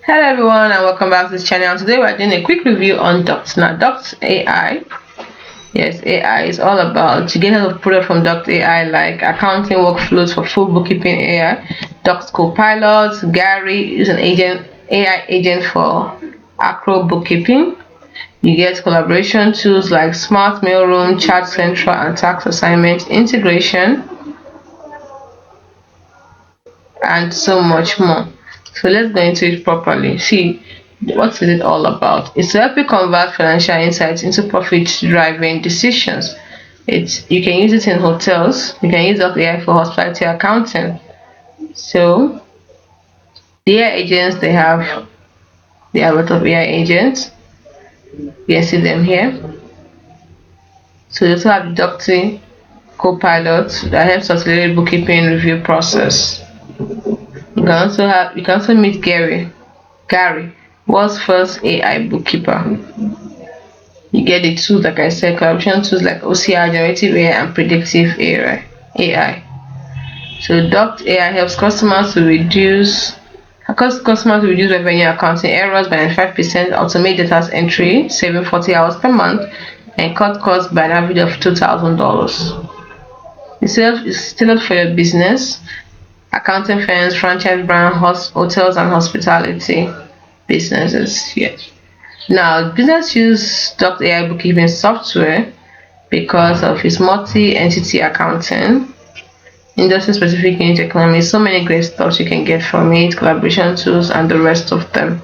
Hello everyone and welcome back to this channel. Today we're doing a quick review on Docyt. Now Docyt AI, yes, AI is all about you get a lot of product from Docyt AI like accounting workflows for full bookkeeping AI, Docyt Copilot, Gary is an agent AI agent for acro bookkeeping. You get collaboration tools like Smart Mailroom, Chat Central, and tax assignment integration, and so much more. So let's go into it properly. See, what is it all about? It's to help you convert financial insights into profit-driving decisions. You can use it in hotels. You can use AI for hospitality accounting. So the AI agents they have a lot of AI agents. You can see them here. So you also have the Docyt Copilot that helps accelerate bookkeeping review process. You can also meet Gary, world's first AI bookkeeper. You get the tools like I said, collaboration tools like OCR, generative AI, and predictive AI. So Docyt AI helps customers to reduce revenue accounting errors by 95%, automate data entry, saving 40 hours per month, and cut costs by an average of $2,000. It's tailored for your business, accounting firms, franchise brand, hotels, and hospitality businesses. Yes. Now, business use Docyt AI bookkeeping software because of its multi-entity accounting, industry-specific unit economy, so many great stuff you can get from it, collaboration tools, and the rest of them.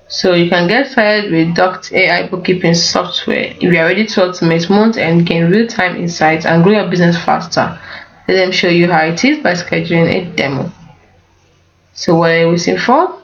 So you can get started with Docyt AI bookkeeping software if you are ready to automate month and gain real-time insights and grow your business faster. Let them show you how it is by scheduling a demo. So what are you waiting for?